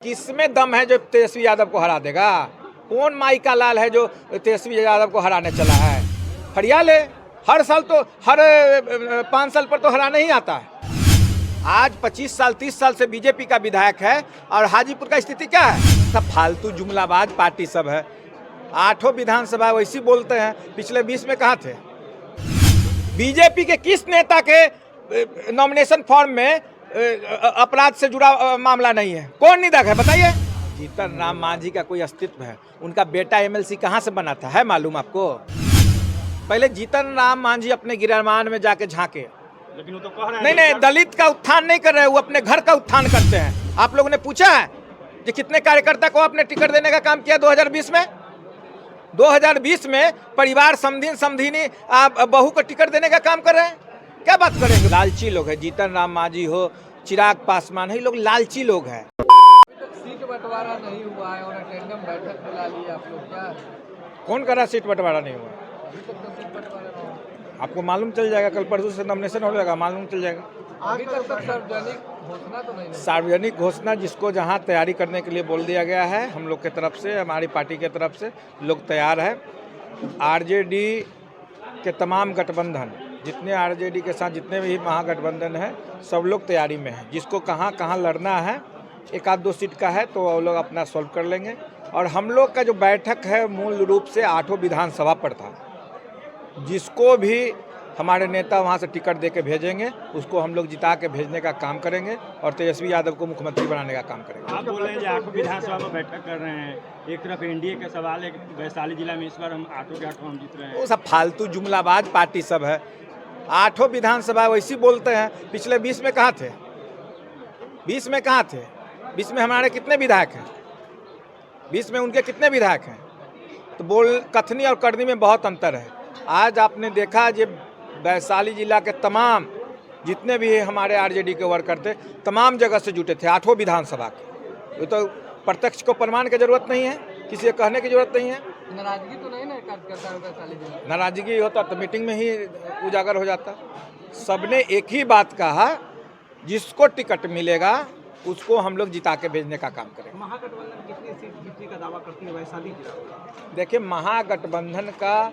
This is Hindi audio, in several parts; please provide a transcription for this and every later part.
किसमें दम है जो तेजस्वी यादव को हरा देगा? कौन माई का लाल है जो तेजस्वी यादव को हराने चला है? फरिया ले, हर साल तो हर 5 साल पर तो हराने ही आता है। आज 25 साल 30 साल से बीजेपी का विधायक है और हाजीपुर का स्थिति क्या है? सब फालतू जुमलाबाज पार्टी सब है। 8 विधानसभा वैसी बोलते हैं, पिछले 20 में कहाँ थे? बीजेपी के किस नेता के नॉमिनेशन फॉर्म में अपराध से जुड़ा मामला नहीं है? कौन निधक है बताइए? जीतन राम मांझी का कोई अस्तित्व है? उनका बेटा एमएलसी कहाँ से बना था, है मालूम आपको? पहले जीतन राम मांझी अपने गिरमान में जाके झांके। लेकिन वो तो कह रहे हैं नहीं, दलित का उत्थान नहीं कर रहे, वो अपने घर का उत्थान करते हैं। आप लोगों ने पूछा है कि कितने कार्यकर्ता को आपने टिकट देने का काम किया 2020 में? 2020 में परिवार समधिनी आप बहू को टिकट देने का काम कर रहे हैं? क्या बात करेंगे? लालची लोग हैं। जीतन राम मांझी हो, चिराग पासवान है, ये लोग लालची लोग हैं। सीट बंटवारा नहीं हुआ है और अटेंडम बैठक बुला ली आप लोग, क्या कौन कर रहा? सीट बंटवारा नहीं हुआ? अभी तक तो सीट बंटवारा नहीं हुआ। आपको मालूम चल जाएगा, कल परसों से नॉमिनेशन हो जाएगा, मालूम चल जाएगा। अभी तक सार्वजनिक घोषणा तो नहीं। सार्वजनिक घोषणा जिसको जहां तैयारी करने के लिए बोल दिया गया है, हम लोग की तरफ से, हमारी पार्टी की तरफ से लोग तैयार है। आरजेडी के तमाम गठबंधन, जितने आरजेडी के साथ जितने भी महागठबंधन हैं, सब लोग तैयारी में हैं। जिसको कहाँ कहाँ लड़ना है, 1-2 सीट का है तो वो लोग अपना सॉल्व कर लेंगे। और हम लोग का जो बैठक है मूल रूप से 8 विधानसभा पर था। जिसको भी हमारे नेता वहाँ से टिकट दे के भेजेंगे, उसको हम लोग जिता के भेजने का काम करेंगे और तेजस्वी यादव को मुख्यमंत्री बनाने का काम करेंगे। आप बोल रहे हैं 8 विधानसभा में बैठक कर रहे हैं, एक तरफ एनडीए का सवाल है, वैशाली जिला में इस बार हम 8 के 8 हम जीत रहे हैं। वो सब फालतू जुमलाबाज पार्टी सब है। 8 विधानसभा वैसी बोलते हैं, पिछले 20 में कहाँ थे? 20 में कहाँ थे? 20 में हमारे कितने विधायक हैं? 20 में उनके कितने विधायक हैं? तो बोल कथनी और करनी में बहुत अंतर है। आज आपने देखा जो वैशाली जिला के तमाम जितने भी हमारे आरजेडी के वर्कर थे, तमाम जगह से जुटे थे 8 विधानसभा के। ये तो प्रत्यक्ष को प्रमाण की जरूरत नहीं है, किसी को कहने की जरूरत नहीं है। नाराजगी तो नहीं ना करता वैशाली जिला? नाराजगी होता तो मीटिंग में ही उजागर हो जाता। सबने एक ही बात कहा, जिसको टिकट मिलेगा उसको हम लोग जिता के भेजने का काम करेंगे। महागठबंधन कितनी सीट जीतने का दावा करती है वैशाली जिला? देखिए, महागठबंधन का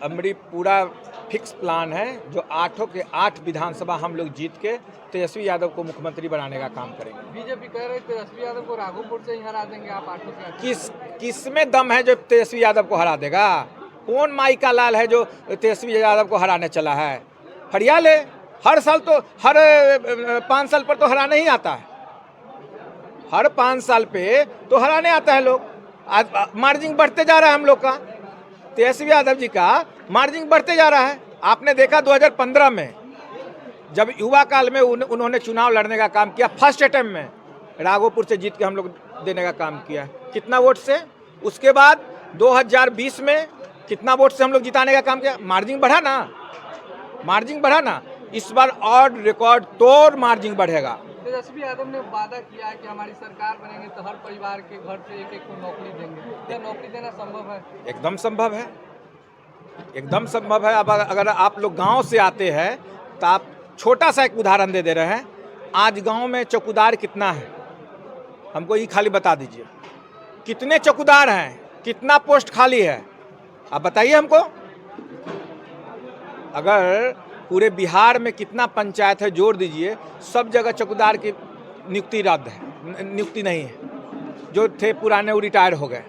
हमारी पूरा फिक्स प्लान है, जो 8 के 8 विधानसभा हम लोग जीत के तेजस्वी यादव को मुख्यमंत्री बनाने का काम करेंगे। बीजेपी कह रही तेजस्वी यादव को राघोपुर से ही हरा देंगे आप 8 के 8। किसमें दम है जो तेजस्वी यादव को हरा देगा? कौन माई का लाल है जो तेजस्वी यादव को हराने चला है? फरिया ले, हर साल तो हर 5 साल पर तो हराने ही आता है। हर 5 साल पे तो हराने आता है लोग। आज मार्जिन बढ़ते जा रहा है हम लोग का, तेजस्वी यादव जी का मार्जिन बढ़ते जा रहा है। आपने देखा 2015 में जब युवा काल में उन्होंने चुनाव लड़ने का काम किया, फर्स्ट अटेम्प्ट में राघोपुर से जीत के हम लोग देने का काम किया। कितना वोट से? उसके बाद 2020 में कितना वोट से हम लोग जिताने का काम किया? मार्जिन बढ़ा ना, मार्जिन बढ़ा ना। इस बार और रिकॉर्ड तोड़ मार्जिन बढ़ेगा। तेजस्वी यादव ने वादा किया है कि हमारी सरकार बनेंगे तो हर परिवार के घर से एक को नौकरी देंगे। क्या नौकरी देना संभव है? एकदम संभव है, एकदम संभव है। अब अगर आप लोग गांव से आते हैं तो आप छोटा सा एक उदाहरण दे रहे हैं। आज गांव में चौकीदार कितना है, हमको ये खाली बता दीजिए। कितने चौकीदार हैं, कितना पोस्ट खाली है, आप बताइए हमको। अगर पूरे बिहार में कितना पंचायत है जोड़ दीजिए, सब जगह चौकीदार की नियुक्ति रद्द है, नियुक्ति नहीं है। जो थे पुराने वो रिटायर हो गए।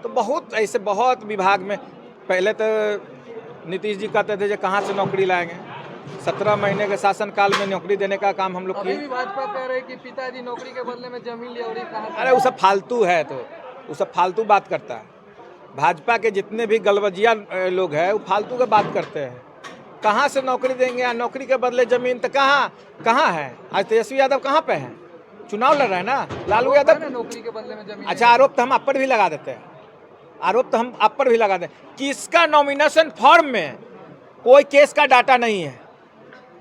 तो बहुत ऐसे बहुत विभाग में पहले तो नीतीश जी कहते थे जो कहाँ से नौकरी लाएंगे। 17 महीने के शासनकाल में नौकरी देने का काम हम लोग अभी किए। भी भाजपा कह रहे हैं कि पिताजी नौकरी के बदले में जमीन ले, और ये कहाँ से? अरे वो सब फालतू है, तो वो सब फालतू बात करता है। भाजपा के जितने भी गलबजिया लोग हैं वो फालतू का बात करते हैं। कहाँ से नौकरी देंगे या नौकरी के बदले जमीन? तो कहाँ है? आज तेजस्वी यादव कहाँ पे हैं? चुनाव लड़ रहे हैं ना, लालू यादव। नौकरी के बदले में जमीन? अच्छा, आरोप तो हम आप पर भी लगा देते हैं, आरोप तो हम आप पर भी लगा दें। किसका नॉमिनेशन फॉर्म में कोई केस का डाटा नहीं है,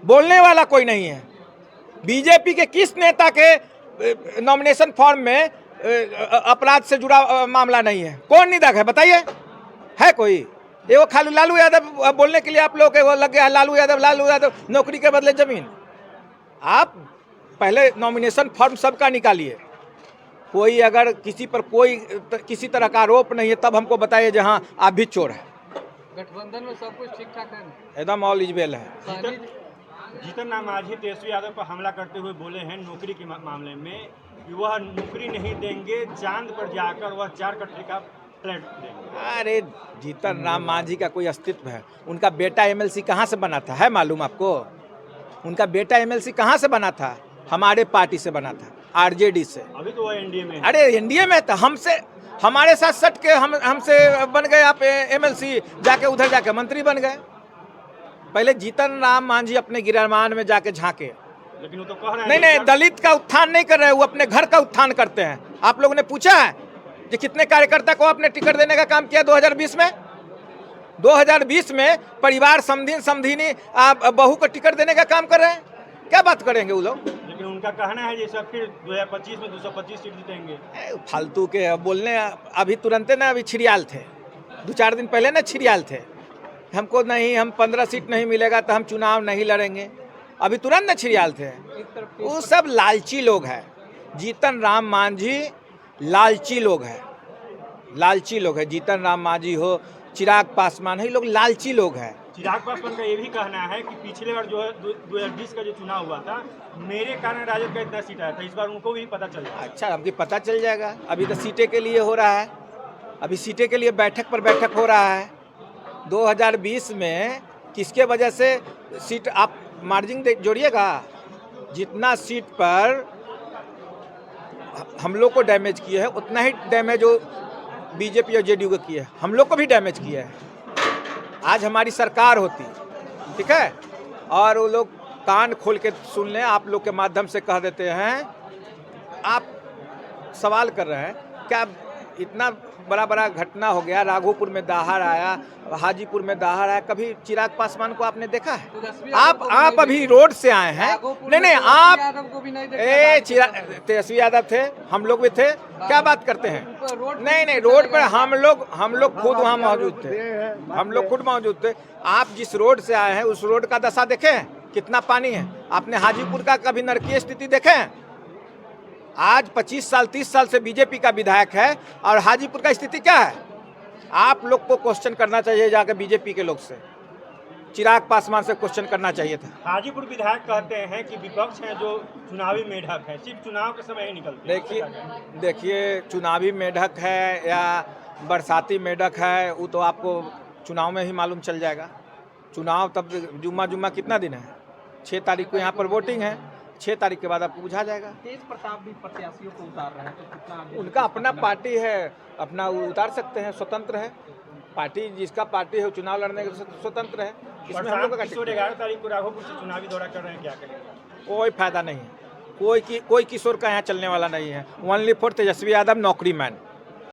बोलने वाला कोई नहीं है। बीजेपी के किस नेता के नॉमिनेशन फॉर्म में अपराध से जुड़ा मामला नहीं है? कौन निधक है बताइए? है कोई? ये वो खाली लालू यादव बोलने के लिए आप लोग वो लग गया है, लालू यादव नौकरी के बदले जमीन। आप पहले नॉमिनेशन फॉर्म सबका निकालिए, कोई अगर किसी पर कोई किसी तरह का आरोप नहीं है तब हमको बताइए जहाँ आप भी चोर है। गठबंधन में सब कुछ ठीक ठाक है ना? एकदम ऑल इज वेल है। जीतन राम मांझी तेजस्वी यादव पर हमला करते हुए बोले हैं नौकरी के मामले में कि वह नौकरी नहीं देंगे, चांद पर जाकर वह 4 कट्टे का फ्लैट देंगे। अरे जीतन राम मांझी का कोई अस्तित्व है? उनका बेटा एमएलसी कहाँ से बना था, है मालूम आपको? उनका बेटा एमएलसी कहाँ से बना था? हमारे पार्टी से बना था, आरजेडी से। अभी तो वह एनडीए में है। अरे एनडीए में था, हमसे हमारे साथ सट के हमसे बन गए आप एमएलसी, जाके उधर जाके मंत्री बन गए। पहले जीतन राम मांझी अपने गिरमान में जाके झांके। लेकिन वो तो कह रहे हैं नहीं, दलित का उत्थान नहीं कर रहे, वो अपने घर का उत्थान करते हैं। आप लोगों ने पूछा है कि कितने कार्यकर्ता को आपने टिकट देने का काम किया 2020 में? 2020 में परिवार समधिनी बहू को टिकट देने का काम कर रहे हैं। क्या बात करेंगे वो लोग? लेकिन उनका कहना है जैसे फिर 2025 में 225 सीट जीतेंगे। फालतू के बोलने। अभी तुरंत ना, अभी छिड़ियाल थे, 2-4 दिन पहले ना छिड़ियाल थे, हमको नहीं, हम 15 सीट नहीं मिलेगा तो हम चुनाव नहीं लड़ेंगे। अभी तुरंत ना छिड़ियाल थे। वो सब लालची लोग हैं। जीतन राम मांझी लालची लोग हैं, लालची लोग हैं। जीतन राम मांझी हो, चिराग पासवान है, ये लोग लालची लोग हैं। चिराग पासवान का ये भी कहना है कि पिछले बार जो है 2020 का जो चुनाव हुआ था, मेरे कारण राजद का इतना सीट आया था, इस बार उनको भी पता चल जाएगा। अच्छा, हमको पता चल जाएगा। अभी तो सीटें के लिए हो रहा है, अभी सीटें के लिए बैठक पर बैठक हो रहा है। 2020 में किसके वजह से सीट आप मार्जिन जोड़िएगा, जितना सीट पर हम लोग को डैमेज किए है उतना ही डैमेज वो बीजेपी और जेडीयू को किया है, हम लोग को भी डैमेज किया है। आज हमारी सरकार होती, ठीक है, और वो लोग कान खोल के सुन लें, आप लोग के माध्यम से कह देते हैं। आप सवाल कर रहे हैं क्या इतना बड़ा घटना हो गया, राघोपुर में दहाड़ आया, हाजीपुर में दहाड़ आया, कभी चिराग पासवान को आपने देखा है? आप अभी रोड से आए हैं। नहीं, आप तेजस्वी यादव थे, हम लोग भी थे, क्या बात करते हैं? नहीं, रोड पर हम लोग खुद वहाँ मौजूद थे, हम लोग खुद मौजूद थे। आप जिस रोड से आए हैं उस रोड का दशा देखे हैं, कितना पानी है? आपने हाजीपुर का कभी नरकीय स्थिति देखे हैं? आज 25 साल 30 साल से बीजेपी का विधायक है और हाजीपुर का स्थिति क्या है? आप लोग को क्वेश्चन करना चाहिए जाकर बीजेपी के लोग से, चिराग पासवान से क्वेश्चन करना चाहिए था। हाजीपुर विधायक कहते हैं कि विपक्ष है जो चुनावी मेढक है, सिर्फ चुनाव के समय ही निकलते। देखिए चुनावी मेढक है या बरसाती मेढक है, वो तो आपको चुनाव में ही मालूम चल जाएगा। चुनाव तब जुम्मा कितना दिन है? 6 तारीख को यहाँ पर वोटिंग है, 6 तारीख के बाद आपको बुझा जाएगा। तेज प्रताप भी प्रत्याशियों को उतार रहे हैं, तो कितना उनका अपना पार्टी है, अपना उतार सकते हैं, स्वतंत्र है पार्टी। जिसका पार्टी है वो चुनाव लड़ने के स्वतंत्र है। इसमें हम लोग का 11 तारीख को राघोपुर से चुनावी दौरा कर रहे हैं, क्या करेंगे? कोई फायदा नहीं है, कोई किशोर का यहाँ चलने वाला नहीं है। ओनली फॉर तेजस्वी यादव नौकरी मैन।